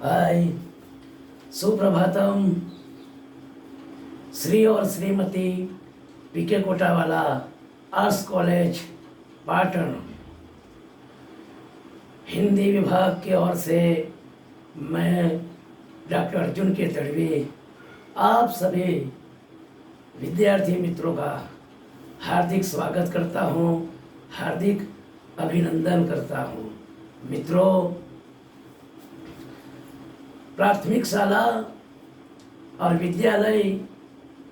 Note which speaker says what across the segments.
Speaker 1: हाय, सुप्रभातम। श्री और श्रीमती पीके Kotawala arts college Patan Hindi विभाग की ओर से मैं डॉक्टर अर्जुन के तड़वी आप सभी विद्यार्थी मित्रों का हार्दिक स्वागत करता हूँ, हार्दिक अभिनंदन करता हूँ। मित्रों, प्राथमिक शाला और विद्यालय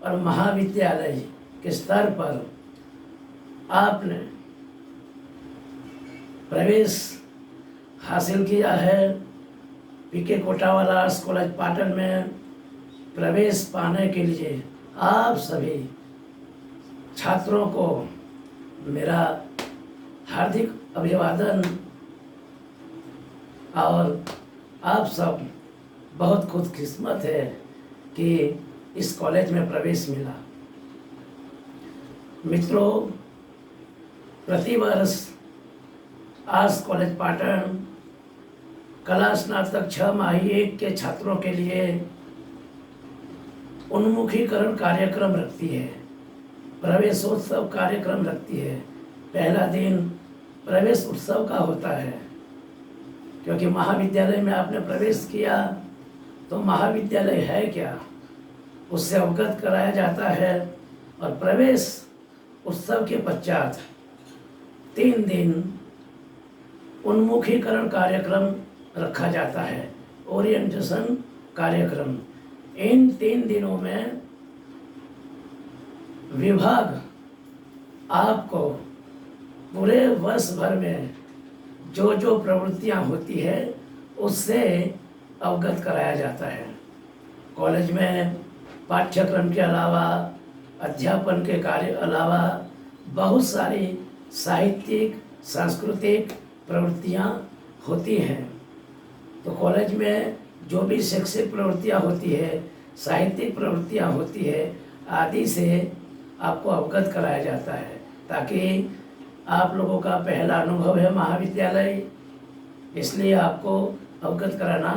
Speaker 1: और महाविद्यालय के स्तर पर आपने प्रवेश हासिल किया है। पीके कोटावाला आर्ट्स कॉलेज पाटन में प्रवेश पाने के लिए आप सभी छात्रों को मेरा हार्दिक अभिवादन। और आप सब बहुत खुशकिस्मत है कि इस कॉलेज में प्रवेश मिला। मित्रों, प्रतिवर्ष आर्ट्स कॉलेज पाटन कला स्नातक 6 माही 1 के छात्रों के लिए उन्मुखीकरण कार्यक्रम रखती है, प्रवेशोत्सव कार्यक्रम रखती है। पहला दिन प्रवेश उत्सव का होता है, क्योंकि महाविद्यालय में आपने प्रवेश किया तो महाविद्यालय है क्या, उससे अवगत कराया जाता है। और प्रवेश उत्सव के पश्चात 3 दिन उन्मुखीकरण कार्यक्रम रखा जाता है, ओरिएंटेशन कार्यक्रम। इन 3 दिनों में विभाग आपको पूरे वर्ष भर में जो जो प्रवृत्तियां होती है उससे अवगत कराया जाता है। कॉलेज में पाठ्यक्रम के अलावा, अध्यापन के कार्य अलावा बहुत सारी साहित्यिक सांस्कृतिक प्रवृत्तियां होती हैं। तो कॉलेज में जो भी शैक्षिक प्रवृत्तियां होती है, साहित्यिक प्रवृत्तियां होती है आदि से आपको अवगत कराया जाता है, ताकि आप लोगों का पहला अनुभव है महाविद्यालय, इसलिए आपको अवगत कराना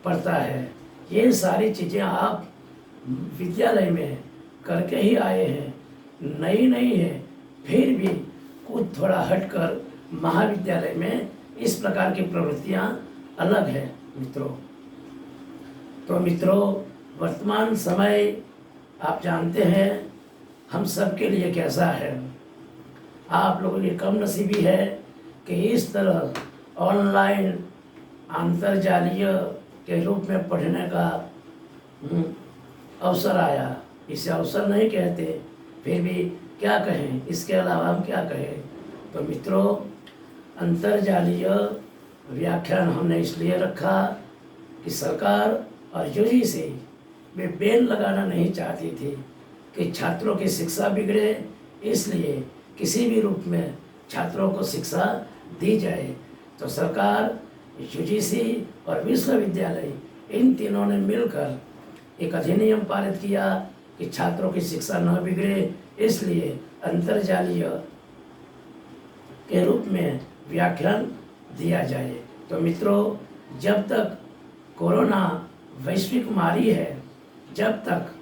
Speaker 1: पड़ता है। ये सारी चीज़ें आप विद्यालय में करके ही आए हैं, नई नहीं है, फिर भी कुछ थोड़ा हटकर महाविद्यालय में इस प्रकार की प्रवृत्तियां अलग है मित्रों। तो मित्रों, वर्तमान समय आप जानते हैं हम सब के लिए कैसा है। आप लोगों की कम नसीबी है कि इस तरह ऑनलाइन अंतर्जालीय के रूप में पढ़ने का अवसर आया। इसे अवसर नहीं कहते, फिर भी क्या कहें, इसके अलावा हम क्या कहें। तो मित्रों, अंतर्जालीय व्याख्यान हमने इसलिए रखा कि सरकार और यूजीसी वे बैन लगाना नहीं चाहती थी कि छात्रों की शिक्षा बिगड़े, इसलिए किसी भी रूप में छात्रों को शिक्षा दी जाए। तो सरकार, यूजीसी और विश्वविद्यालय इन तीनों ने मिलकर एक अधिनियम पारित किया कि छात्रों की शिक्षा न बिगड़े, इसलिए अंतर्जालीय के रूप में व्याख्यान दिया जाए। तो मित्रों, जब तक कोरोना वैश्विक महामारी है, जब तक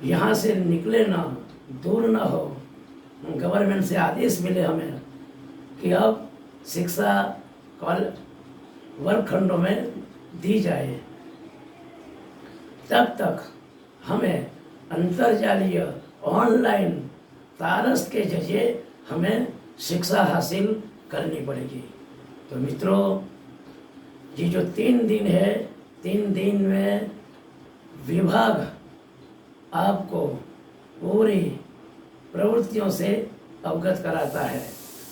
Speaker 1: यहाँ से निकले ना, दूर ना हो, गवर्नमेंट से आदेश मिले हमें कि अब शिक्षा वर्गखंडों में दी जाए, तब तक हमें अंतर्जालीय ऑनलाइन तारस्त के जरिए हमें शिक्षा हासिल करनी पड़ेगी। तो मित्रों, ये जो 3 दिन है, 3 दिन में विभाग आपको पूरी प्रवृत्तियों से अवगत कराता है।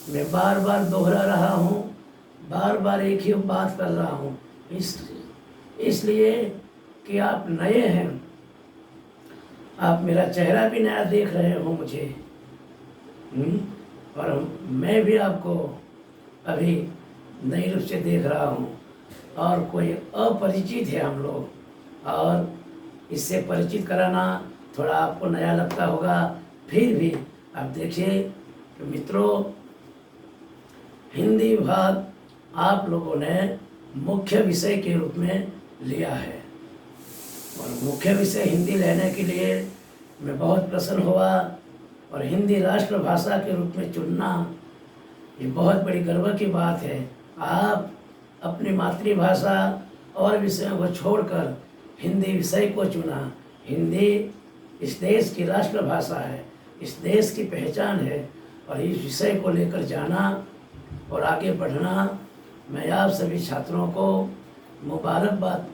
Speaker 1: मैं बार बार दोहरा रहा हूँ, बार बार एक ही बात कर रहा हूँ, इसलिए कि आप नए हैं, आप मेरा चेहरा भी नया देख रहे हो मुझे, और मैं भी आपको अभी नई रूप से देख रहा हूँ, और कोई अपरिचित है हम लोग, और इससे परिचित कराना थोड़ा आपको नया लगता होगा, फिर भी आप देखिए। तो मित्रों, हिंदी विभाग आप लोगों ने मुख्य विषय के रूप में लिया है। और मुख्य विषय हिंदी लेने के लिए मैं बहुत प्रसन्न हुआ, और हिंदी राष्ट्रभाषा के रूप में चुनना ये बहुत बड़ी गर्व की बात है। आप अपनी मातृभाषा और विषयों को छोड़कर हिंदी विषय को चुना। हिंदी इस देश की राष्ट्रभाषा है, इस देश की पहचान है, और इस विषय को लेकर जाना और आगे बढ़ना, मैं आप सभी छात्रों को मुबारकबाद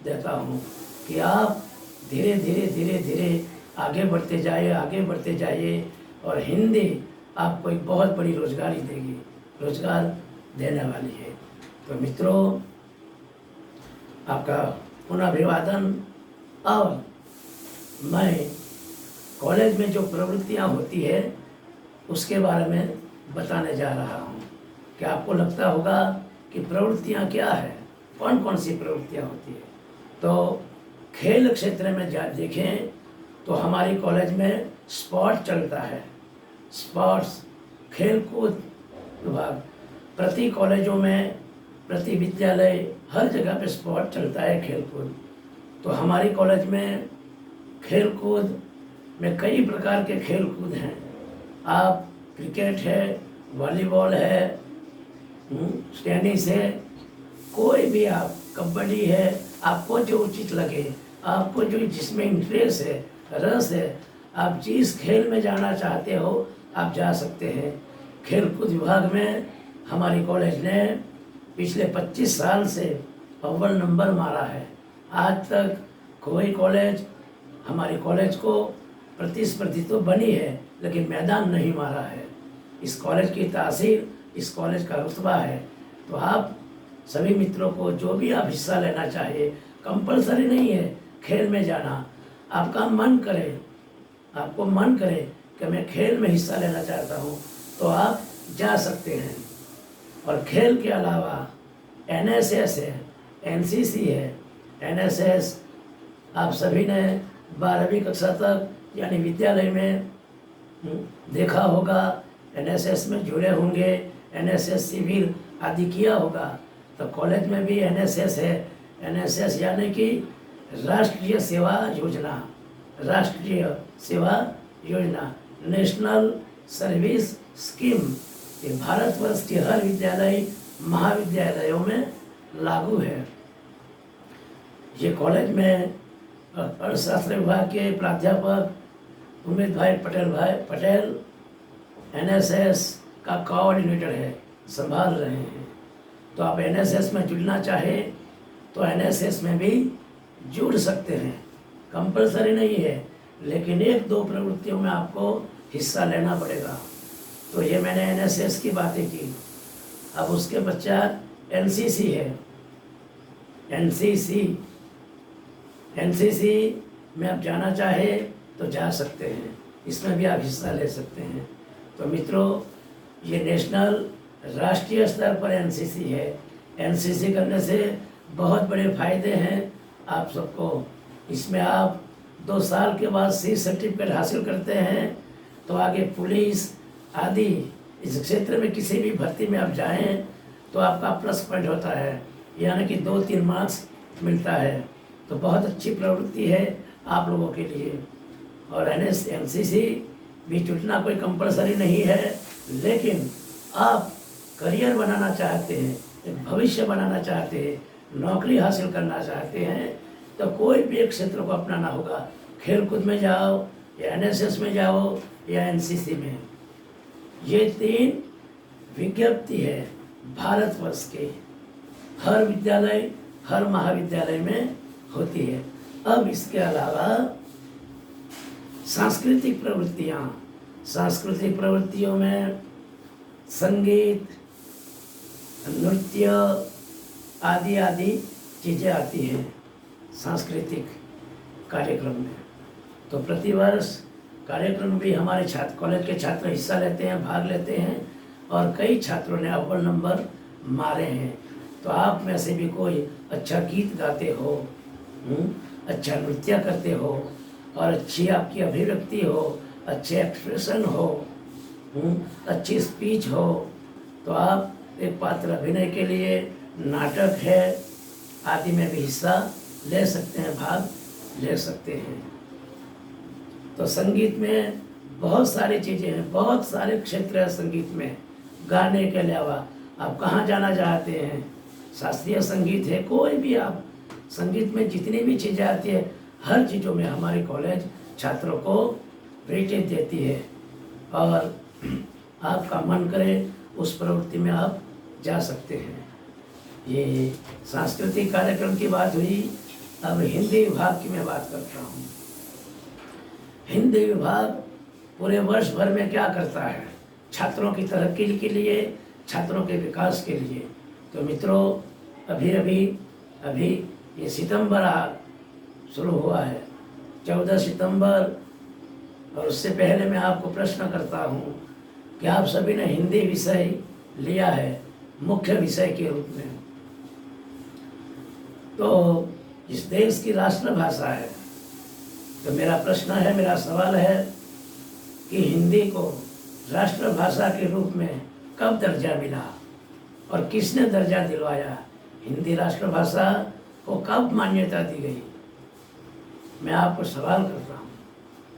Speaker 1: देता हूँ कि आप धीरे धीरे धीरे धीरे आगे बढ़ते जाइए, और हिंदी आपको एक बहुत बड़ी रोजगारी देगी, रोजगार देने वाली है। तो मित्रों, आपका पुनः अभिवादन। और मैं कॉलेज में जो प्रवृत्तियाँ होती है उसके बारे में बताने जा रहा हूँ। क्या आपको लगता होगा कि प्रवृत्तियाँ क्या है, कौन कौन सी प्रवृत्तियाँ होती है? तो खेल क्षेत्र में देखें तो हमारी कॉलेज में स्पोर्ट चलता है, स्पोर्ट्स खेल कूद विभाग प्रति कॉलेजों में, प्रति विद्यालय, हर जगह पे स्पोर्ट चलता है, खेल कूद। तो हमारी कॉलेज में खेल कूद में कई प्रकार के खेल कूद हैं। आप क्रिकेट है, वॉलीबॉल है, टेनिस है, कोई भी, आप कबड्डी है, आपको जो उचित लगे, आपको जो जिसमें इंटरेस्ट है, रस है, आप जिस खेल में जाना चाहते हो आप जा सकते हैं। खेलकूद विभाग में हमारी कॉलेज ने पिछले 25 साल से अव्वल नंबर मारा है। आज तक कोई कॉलेज हमारी कॉलेज को प्रतिस्पर्धी तो बनी है लेकिन मैदान नहीं मारा है। इस कॉलेज की तासीर, इस कॉलेज का रुतबा है। तो आप सभी मित्रों को जो भी आप हिस्सा लेना चाहिए, कंपलसरी नहीं है खेल में जाना, आपका मन करे, आपको मन करे कि मैं खेल में हिस्सा लेना चाहता हूँ तो आप जा सकते हैं। और खेल के अलावा एनएसएस है, एनसीसी है। एनएसएस आप सभी ने 12वीं कक्षा तक यानी विद्यालय में देखा होगा, एनएसएस में जुड़े होंगे, एनएसएस शिविर आदि किया होगा। तो कॉलेज में भी एनएसएस है। एनएसएस यानी कि राष्ट्रीय सेवा योजना, राष्ट्रीय सेवा योजना, नेशनल सर्विस स्कीम, ये भारतवर्ष के हर विद्यालय महाविद्यालयों में लागू है। ये कॉलेज में अर्थशास्त्र विभाग के प्राध्यापक उमेद भाई पटेल एनएसएस का कोऑर्डिनेटर है, संभाल रहे हैं। तो आप एनएसएस में जुड़ना चाहे तो एनएसएस में भी जुड़ सकते हैं, कंपलसरी नहीं है, लेकिन 1-2 प्रवृत्तियों में आपको हिस्सा लेना पड़ेगा। तो ये मैंने एनएसएस की बातें की। अब उसके पश्चात एनसीसी है। एनसीसी में आप जाना चाहे तो जा सकते हैं, इसमें भी आप हिस्सा ले सकते हैं। तो मित्रों, ये नेशनल राष्ट्रीय स्तर पर एनसीसी है। एनसीसी करने से बहुत बड़े फायदे हैं आप सबको। इसमें आप 2 साल के बाद सी सर्टिफिकेट हासिल करते हैं तो आगे पुलिस आदि इस क्षेत्र में किसी भी भर्ती में आप जाएं तो आपका प्लस पॉइंट होता है, यानी कि 2-3 मार्क्स मिलता है। तो बहुत अच्छी प्रवृत्ति है आप लोगों के लिए। और एनसीसी भी जुड़ना कोई कंपलसरी नहीं है, लेकिन आप करियर बनाना चाहते हैं, एक भविष्य बनाना चाहते हैं, नौकरी हासिल करना चाहते हैं तो कोई भी एक क्षेत्र को अपनाना होगा। खेलकूद में जाओ या एनएसएस में जाओ या एनसीसी में। ये 3 विज्ञप्ति है भारतवर्ष के हर विद्यालय, हर महाविद्यालय में होती है। अब इसके अलावा सांस्कृतिक प्रवृत्तियों में संगीत, नृत्य आदि चीज़ें आती हैं सांस्कृतिक कार्यक्रम में। तो प्रतिवर्ष कार्यक्रम भी हमारे कॉलेज के छात्र हिस्सा लेते हैं, भाग लेते हैं, और कई छात्रों ने अव्वल नंबर मारे हैं। तो आप में से भी कोई अच्छा गीत गाते हो, अच्छा नृत्य करते हो, और अच्छी आपकी अभिव्यक्ति हो, अच्छे एक्सप्रेशन हो, अच्छी स्पीच हो, तो आप एक पात्र अभिनय के लिए नाटक है आदि में भी हिस्सा ले सकते हैं, भाग ले सकते हैं। तो संगीत में बहुत सारी चीज़ें हैं, बहुत सारे क्षेत्र हैं संगीत में। गाने के अलावा आप कहाँ जाना चाहते हैं, शास्त्रीय संगीत है, कोई भी आप संगीत में जितनी भी चीज़ें आती है, हर चीज़ों में हमारी कॉलेज छात्रों को वेटेज देती है। और आपका मन करे उस प्रवृत्ति में आप जा सकते हैं। ये सांस्कृतिक कार्यक्रम की बात हुई। अब हिंदी विभाग की मैं बात करता हूँ। हिंदी विभाग पूरे वर्ष भर में क्या करता है, छात्रों की तरक्की के लिए, छात्रों के विकास के लिए। तो मित्रों, अभी ये सितंबर शुरू हुआ है, 14 सितंबर। और उससे पहले मैं आपको प्रश्न करता हूँ कि आप सभी ने हिंदी विषय लिया है मुख्य विषय के रूप में। तो इस देश की राष्ट्रभाषा है। तो मेरा प्रश्न है, मेरा सवाल है कि हिंदी को राष्ट्रभाषा के रूप में कब दर्जा मिला और किसने दर्जा दिलवाया? हिंदी राष्ट्रभाषा को कब मान्यता दी गई? मैं आपको सवाल करता हूँ,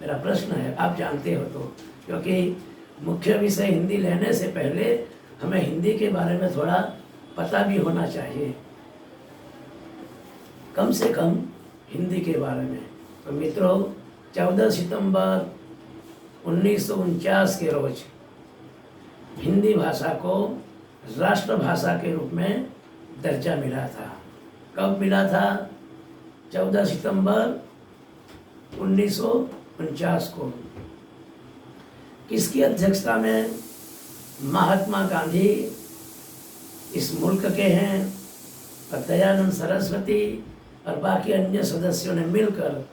Speaker 1: मेरा प्रश्न है, आप जानते हो तो, क्योंकि मुख्य विषय हिंदी लेने से पहले हमें हिंदी के बारे में थोड़ा पता भी होना चाहिए, कम से कम हिंदी के बारे में। तो मित्रों, 14 सितंबर 1949 के रोज हिंदी भाषा को राष्ट्रभाषा के रूप में दर्जा मिला था। कब मिला था? 14 सितंबर 1949 को। किसकी अध्यक्षता में? महात्मा गांधी इस मुल्क के हैं और दयानंद सरस्वती और बाकी अन्य सदस्यों ने मिलकर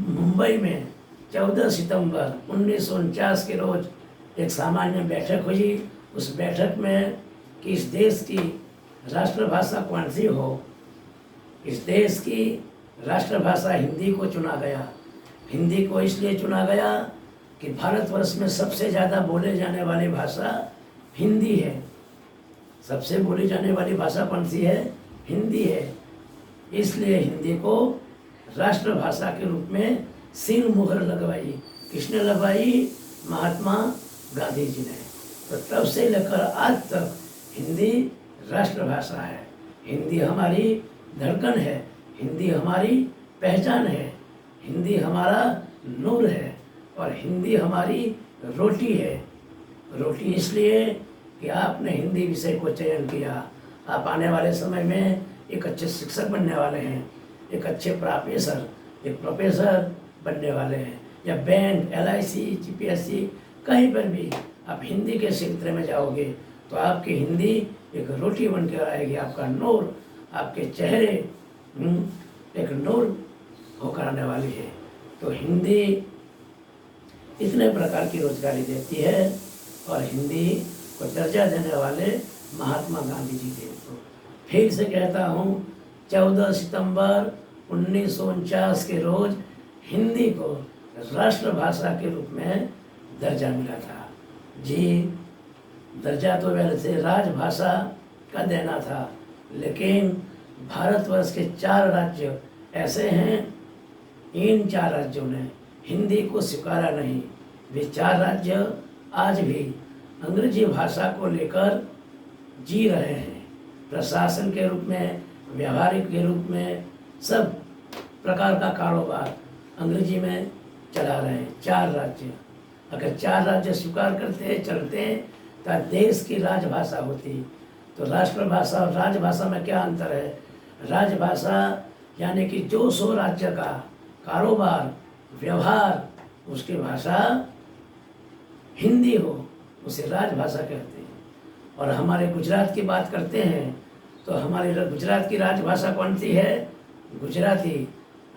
Speaker 1: मुंबई में 14 सितंबर 1949 के रोज एक सामान्य बैठक हुई। उस बैठक में कि इस देश की राष्ट्रभाषा कौन सी हो, इस देश की राष्ट्रभाषा हिंदी को चुना गया। हिंदी को इसलिए चुना गया कि भारतवर्ष में सबसे ज़्यादा बोले जाने वाली भाषा हिंदी है। सबसे बोली जाने वाली भाषा कौन सी है? हिंदी है। इसलिए हिंदी को राष्ट्रभाषा के रूप में सील मुहर लगवाई। किसने लगवाई? महात्मा गांधी जी ने। तो तब से लेकर आज तक हिंदी राष्ट्रभाषा है। हिंदी हमारी धड़कन है, हिंदी हमारी पहचान है, हिंदी हमारा नूर है और हिंदी हमारी रोटी है। रोटी इसलिए कि आपने हिंदी विषय को चयन किया। आप आने वाले समय में एक अच्छे शिक्षक बनने वाले हैं, एक अच्छे प्रोफेसर बनने वाले हैं, या बैंक, LIC, GPSC, कहीं पर भी आप हिंदी के क्षेत्र में जाओगे तो आपकी हिंदी एक रोटी बन कर आएगी। आपका नूर, आपके चेहरे एक नूर होकर आने वाली है। तो हिंदी इतने प्रकार की रोजगारी देती है और हिंदी को दर्जा देने वाले महात्मा गांधी जी थे। तो फिर से कहता हूँ, 14 सितंबर 1949 के रोज हिंदी को राष्ट्रभाषा के रूप में दर्जा मिला था। जी, दर्जा तो वैसे राजभाषा का देना था, लेकिन भारतवर्ष के 4 राज्य ऐसे हैं, इन 4 राज्यों ने हिंदी को स्वीकारा नहीं। वे 4 राज्य आज भी अंग्रेजी भाषा को लेकर जी रहे हैं। प्रशासन के रूप में, व्यावहारिक के रूप में, सब प्रकार का कारोबार अंग्रेजी में चला रहे हैं 4 राज्य। अगर 4 राज्य स्वीकार करते चलते तो देश की राजभाषा होती। तो राष्ट्रभाषा और राजभाषा में क्या अंतर है? राजभाषा यानी कि जो 100 राज्य का कारोबार, व्यवहार, उसकी भाषा हिंदी हो, उसे राजभाषा कहते हैं। और हमारे गुजरात की बात करते हैं तो हमारे गुजरात की राजभाषा कौन सी है? गुजराती।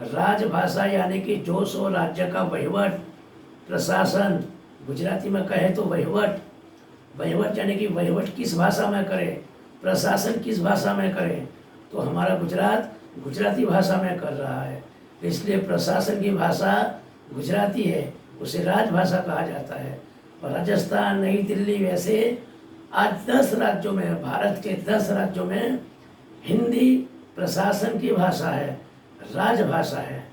Speaker 1: राजभाषा यानी कि जो 100 राज्य का वहीवट, प्रशासन, गुजराती में कहे तो वहीवट यानी कि वहीवट किस भाषा में करें, प्रशासन किस भाषा में करें, तो हमारा गुजरात गुजराती भाषा में कर रहा है। इसलिए प्रशासन की भाषा गुजराती है, उसे राजभाषा कहा जाता है। और राजस्थान, नई दिल्ली वैसे आज 10 राज्यों में, भारत के 10 राज्यों में हिंदी प्रशासन की भाषा है, राजभाषा है।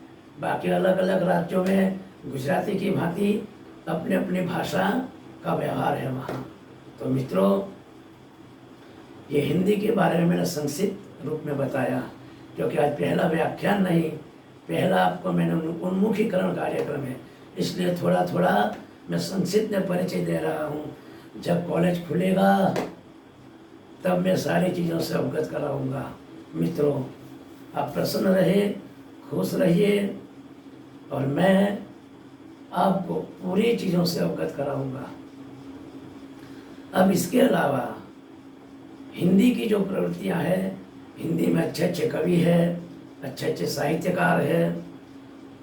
Speaker 1: बाकी अलग अलग राज्यों में गुजराती की भांति अपनी अपनी भाषा का व्यवहार है वहाँ। तो मित्रों, ये हिंदी के बारे में मैंने संक्षिप्त रूप में बताया, क्योंकि आज पहला व्याख्यान नहीं, पहला आपको मैंने उन्मुखीकरण कार्यक्रम है, इसलिए थोड़ा थोड़ा मैं संक्षिप्त में परिचय दे रहा हूँ। जब कॉलेज खुलेगा तब मैं सारी चीज़ों से अवगत कराऊंगा। मित्रों, आप प्रसन्न रहिए, खुश रहिए, और मैं आपको पूरी चीज़ों से अवगत कराऊंगा। अब इसके अलावा हिंदी की जो प्रवृत्तियां हैं, हिंदी में अच्छे अच्छे कवि हैं, अच्छे अच्छे साहित्यकार हैं।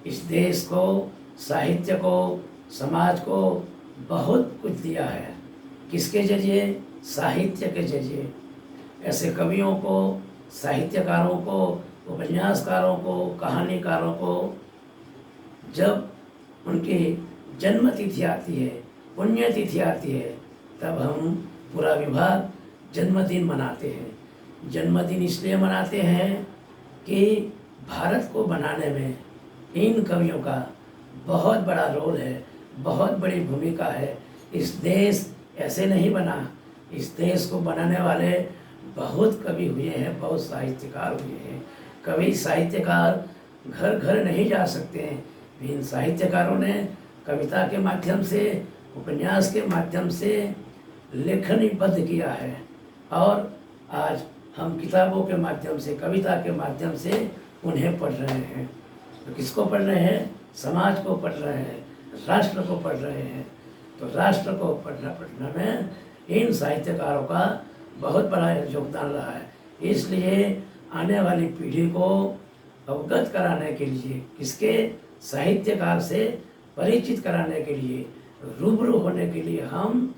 Speaker 1: इस देश को, साहित्य को, समाज को बहुत कुछ दिया है। किसके जरिए? साहित्य के जरिए। ऐसे कवियों को, साहित्यकारों को, उपन्यासकारों को, कहानीकारों को जब उनकी जन्मतिथि आती है, पुण्यतिथि आती है, तब हम पूरा विभाग जन्मदिन मनाते हैं। जन्मदिन इसलिए मनाते हैं कि भारत को बनाने में इन कवियों का बहुत बड़ा रोल है, बहुत बड़ी भूमिका है। इस देश ऐसे नहीं बना, इस देश को बनाने वाले बहुत कवि हुए हैं, बहुत साहित्यकार हुए हैं। कवि साहित्यकार घर घर नहीं जा सकते हैं, इन साहित्यकारों ने कविता के माध्यम से, उपन्यास के माध्यम से लेखनीबद्ध किया है, और आज हम किताबों के माध्यम से, कविता के माध्यम से उन्हें पढ़ रहे हैं। तो किसको पढ़ रहे हैं? समाज को पढ़ रहे हैं, राष्ट्र को पढ़ रहे हैं। तो राष्ट्र को पढ़ने में इन साहित्यकारों का बहुत बड़ा योगदान रहा है। इसलिए आने वाली पीढ़ी को अवगत कराने के लिए, किसके? साहित्यकार से परिचित कराने के लिए, रूबरू होने के लिए हम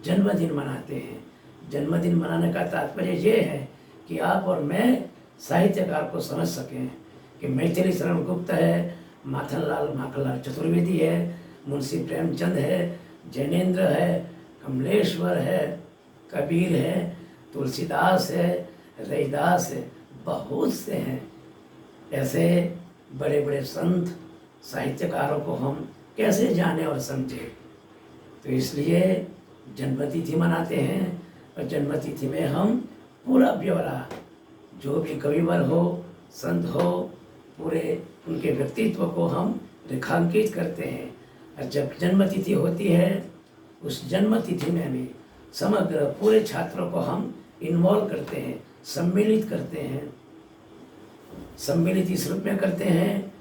Speaker 1: जन्मदिन मनाते हैं। जन्मदिन मनाने का तात्पर्य ये है कि आप और मैं साहित्यकार को समझ सकें कि मैथिली शरण गुप्त है, माखनलाल चतुर्वेदी है, मुंशी प्रेमचंद है, जैनेन्द्र है, कमलेश्वर है, कबीर है, तुलसीदास है, रैदास है, बहुत से हैं। ऐसे बड़े बड़े संत साहित्यकारों को हम कैसे जाने और समझें? तो इसलिए जन्मतिथि मनाते हैं, और जन्मतिथि में हम पूरा ब्यौरा, जो भी कविवर हो, संत हो, पूरे उनके व्यक्तित्व को हम रेखांकित करते हैं। और जब जन्मतिथि होती है, उस जन्मतिथि में भी समग्र पूरे छात्रों को हम इन्वॉल्व करते हैं, सम्मिलित करते हैं। सम्मिलित इस रूप में करते हैं,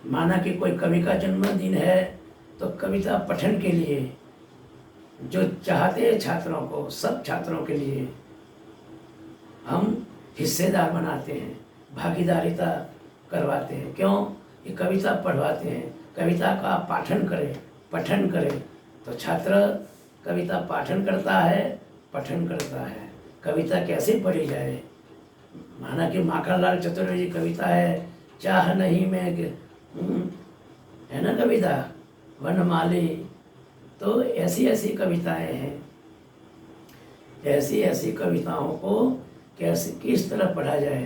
Speaker 1: माना कि कोई कवि का जन्मदिन है तो कविता पठन के लिए जो चाहते हैं छात्रों को, सब छात्रों के लिए हम हिस्सेदार बनाते हैं, भागीदारिता करवाते हैं। क्यों? ये कविता पढ़वाते हैं, कविता का पठन करें तो छात्र कविता पाठन करता है, पठन करता है। कविता कैसे पढ़ी जाए? माना कि माखनलाल चतुर्वेदी कविता है, चाह नहीं मैं है ना कविता, वनमाली। तो ऐसी ऐसी कविताएं हैं, ऐसी ऐसी कविताओं को कैसे, किस तरह पढ़ा जाए?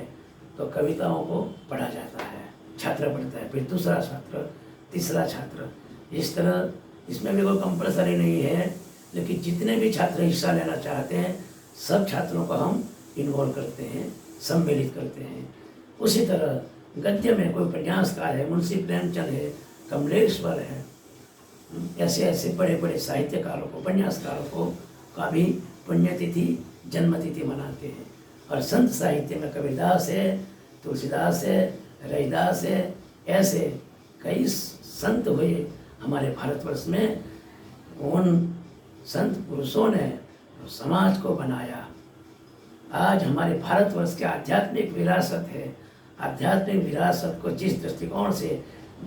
Speaker 1: तो कविताओं को पढ़ा जाता है, छात्र पढ़ता है, फिर दूसरा छात्र, तीसरा छात्र, इस तरह। इसमें भी कोई कंपल्सरी नहीं है, लेकिन जितने भी छात्र हिस्सा लेना चाहते हैं, सब छात्रों को हम इन्वॉल्व करते हैं, सम्मिलित करते हैं। उसी तरह गद्य में कोई उपन्यासकार है, मुंशी प्रेमचंद है, कमलेश्वर है, ऐसे ऐसे बड़े बड़े साहित्यकारों को, उपन्यासकारों को का भी पुण्यतिथि, जन्मतिथि मनाते हैं। और संत साहित्य में कबीरदास है, तुलसीदास है, रैदास है, ऐसे कई संत हुए हमारे भारतवर्ष में। उन संत पुरुषों ने समाज को बनाया। आज हमारे भारतवर्ष की आध्यात्मिक विरासत है, आध्यात्मिक विरासत को जिस दृष्टिकोण से,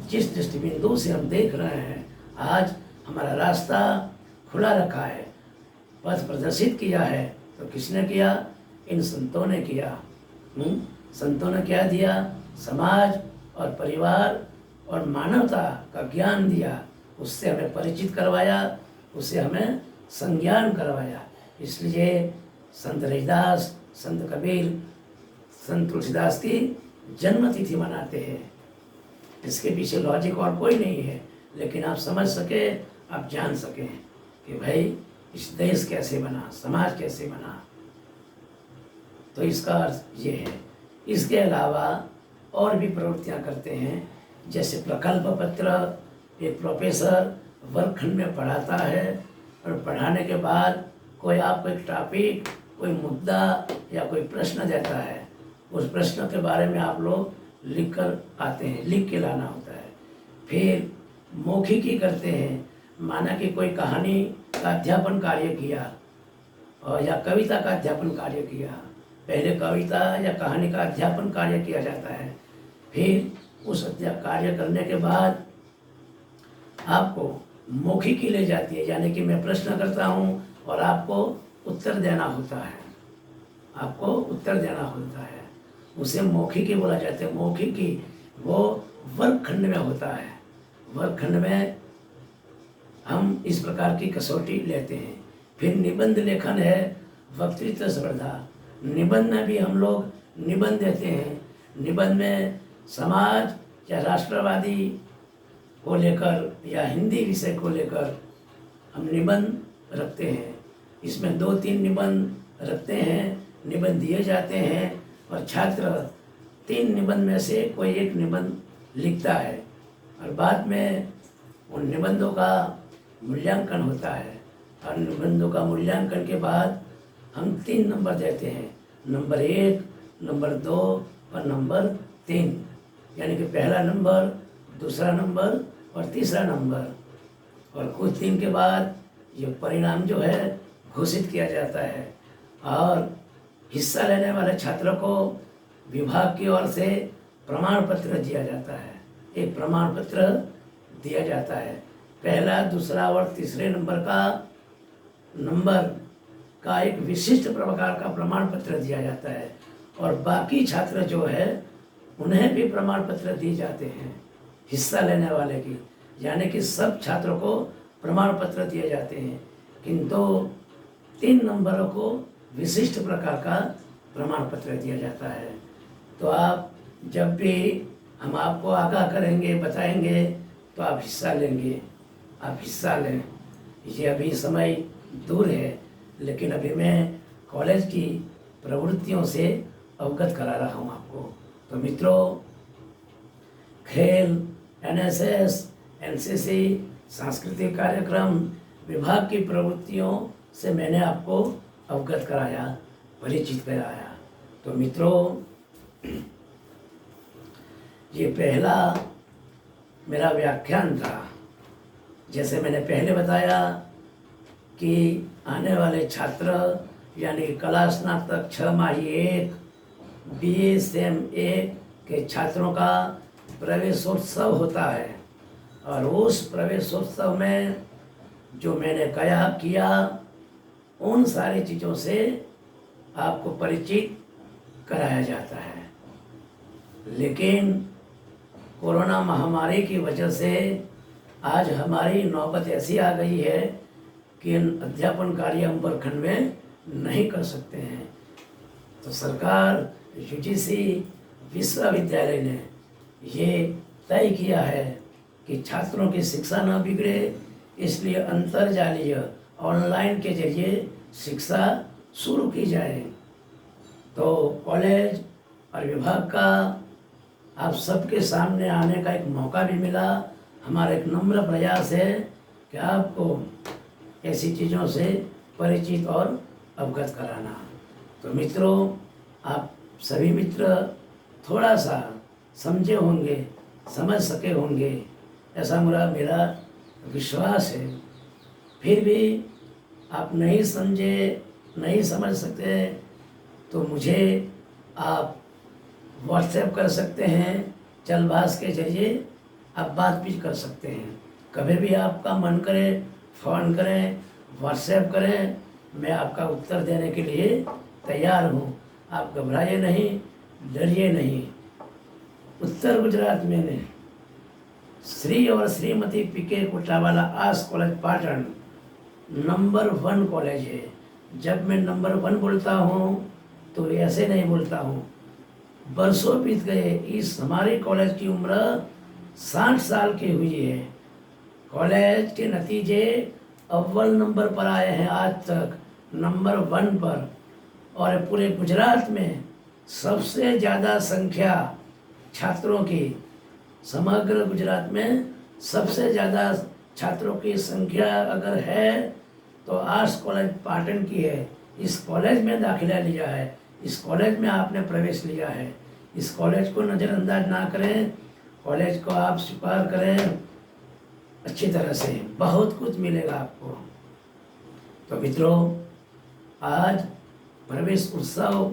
Speaker 1: जिस दृष्टिबिंदु से हम देख रहे हैं, आज हमारा रास्ता खुला रखा है, पथ प्रदर्शित किया है। तो किसने किया? इन संतों ने किया। संतों ने क्या दिया? समाज और परिवार और मानवता का ज्ञान दिया, उससे हमें परिचित करवाया, उससे हमें संज्ञान करवाया। इसलिए संत रविदास, संत कबीर, संत तुलसीदास की जन्म तिथि मनाते हैं। इसके पीछे लॉजिक और कोई नहीं है, लेकिन आप समझ सके, आप जान सकें कि भाई इस देश कैसे बना, समाज कैसे बना। तो इसका अर्थ ये है। इसके अलावा और भी प्रवृत्तियां करते हैं, जैसे प्रकल्प पत्र। एक प्रोफेसर वर्गखंड में पढ़ाता है और पढ़ाने के बाद कोई आपको एक टॉपिक, कोई मुद्दा या कोई प्रश्न देता है। उस प्रश्न के बारे में आप लोग लिख कर आते हैं, लिख के लाना होता है। फिर मौखिकी करते हैं, माना कि कोई कहानी का अध्यापन कार्य किया और या कविता का अध्यापन कार्य किया। पहले कविता या कहानी का अध्यापन कार्य किया जाता है, फिर उस कार्य करने के बाद आपको मौखिकी ले जाती है, यानी कि मैं प्रश्न करता हूँ और आपको उत्तर देना होता है, आपको उत्तर देना होता है। उसे मौखिकी बोला जाता है। मौखिकी वो वर्गखंड में होता है। वर्गखंड में हम इस प्रकार की कसौटी लेते हैं। फिर निबंध लेखन है, वक्तृत्व स्पर्धा। निबंध में भी हम लोग निबंध देते हैं। निबंध में समाज या राष्ट्रवादी को लेकर या हिंदी विषय को लेकर हम निबंध रखते हैं। इसमें 2-3 निबंध रखते हैं, निबंध दिए जाते हैं और छात्र 3 निबंध में से कोई एक निबंध लिखता है और बाद में उन निबंधों का मूल्यांकन होता है। और निबंधों का मूल्यांकन के बाद हम 3 नंबर देते हैं, नंबर 1, नंबर 2 और नंबर 3, यानी कि पहला नंबर, दूसरा नंबर और तीसरा नंबर। और कुछ दिन के बाद ये परिणाम जो है घोषित किया जाता है और हिस्सा लेने वाले छात्रों को विभाग की ओर से प्रमाण पत्र दिया जाता है। एक प्रमाण पत्र दिया जाता है। पहला, दूसरा और तीसरे नंबर का एक विशिष्ट प्रकार का प्रमाण पत्र दिया जाता है और बाकी छात्र जो है उन्हें भी प्रमाण पत्र दिए जाते हैं, हिस्सा लेने वाले की, यानी कि सब छात्रों को प्रमाण पत्र दिए जाते हैं, किंतु 3 नंबरों को विशिष्ट प्रकार का प्रमाण पत्र दिया जाता है। तो आप जब भी हम आपको आगाह करेंगे, बताएंगे, तो आप हिस्सा लेंगे, आप हिस्सा लें। ये अभी समय दूर है, लेकिन अभी मैं कॉलेज की प्रवृत्तियों से अवगत करा रहा हूँ आपको। तो मित्रों, खेल, NSS, NCC, सांस्कृतिक कार्यक्रम विभाग की प्रवृत्तियों से मैंने आपको अवगत कराया, परिचित कराया। तो मित्रों, ये पहला मेरा व्याख्यान था। जैसे मैंने पहले बताया कि आने वाले छात्र यानी कला स्नातक 6 माही 1 BA सेम 1 के छात्रों का प्रवेशोत्सव होता है और उस प्रवेशोत्सव में जो मैंने किया उन सारी चीज़ों से आपको परिचित कराया जाता है। लेकिन कोरोना महामारी की वजह से आज हमारी नौबत ऐसी आ गई है कि अध्यापन कार्य हम वर्गखंड में नहीं कर सकते हैं। तो सरकार, UGC, विश्वविद्यालय ने ये तय किया है कि छात्रों की शिक्षा न बिगड़े, इसलिए अंतर्जालीय ऑनलाइन के जरिए शिक्षा शुरू की जाए। तो कॉलेज और विभाग का आप सबके सामने आने का एक मौका भी मिला। हमारा एक नम्र प्रयास है कि आपको ऐसी चीज़ों से परिचित और अवगत कराना। तो मित्रों, आप सभी मित्र थोड़ा सा समझे होंगे, समझ सके होंगे, ऐसा मेरा विश्वास है। फिर भी आप नहीं समझे, नहीं समझ सकते तो मुझे आप व्हाट्सएप कर सकते हैं, चलबाज के जरिए आप बात भी कर सकते हैं। कभी भी आपका मन करे फ़ोन करें, व्हाट्सएप करें, मैं आपका उत्तर देने के लिए तैयार हूँ। आप घबराइए नहीं, डरिए नहीं। उत्तर गुजरात में श्री और Shrimati PK Kutawala arts college Patan number 1 college है। जब मैं नंबर 1 बोलता हूँ तो ऐसे नहीं बोलता हूँ। बरसों बीत गए, इस हमारे कॉलेज की उम्र 60 साल की हुई है। कॉलेज के नतीजे अव्वल नंबर पर आए हैं आज तक, नंबर 1 पर। और पूरे गुजरात में सबसे ज़्यादा संख्या छात्रों की, समग्र गुजरात में सबसे ज़्यादा छात्रों की संख्या अगर है तो आर्ट्स कॉलेज पाटन की है। इस कॉलेज में दाखिला लिया है, इस कॉलेज में आपने प्रवेश लिया है। इस कॉलेज को नज़रअंदाज ना करें, कॉलेज को आप स्वीकार करें अच्छी तरह से, बहुत कुछ मिलेगा आपको। तो मित्रों, आज प्रवेश उत्सव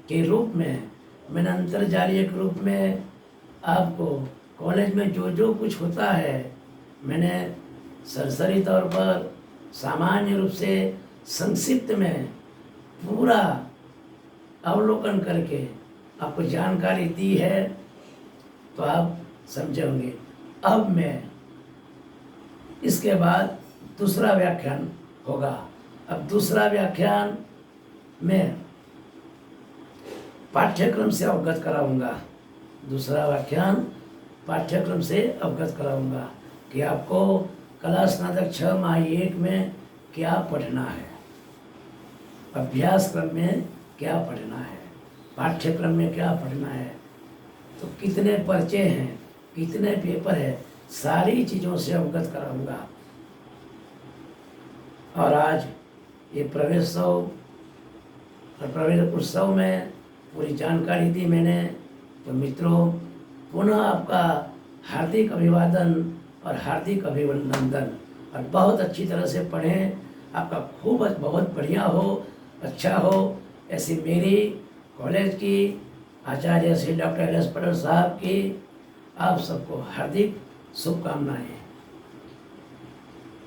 Speaker 1: के रूप में मैंने अंतर्जालीय के रूप में आपको कॉलेज में जो जो कुछ होता है मैंने सरसरी तौर पर, सामान्य रूप से, संक्षिप्त में पूरा अवलोकन करके आपको जानकारी दी है, तो आप समझेंगे। अब मैं इसके बाद दूसरा व्याख्यान होगा। अब दूसरा व्याख्यान में पाठ्यक्रम से अवगत कराऊंगा। दूसरा व्याख्यान पाठ्यक्रम से अवगत कराऊंगा कि आपको कला स्नातक 6 माह 1 में क्या पढ़ना है, अभ्यास क्रम में क्या पढ़ना है, पाठ्यक्रम में क्या पढ़ना है, तो कितने पर्चे हैं, कितने पेपर है, सारी चीज़ों से अवगत कराऊंगा। और आज ये प्रवेश उत्सव में पूरी जानकारी दी मैंने। तो मित्रों, पुनः आपका हार्दिक अभिवादन और हार्दिक अभिनंदन। और बहुत अच्छी तरह से पढ़ें, आपका खूब बहुत बढ़िया हो, अच्छा हो, ऐसी मेरी कॉलेज की Acharya Shri doctor L S Patel Saheb की आप सबको हार्दिक शुभकामनाएं।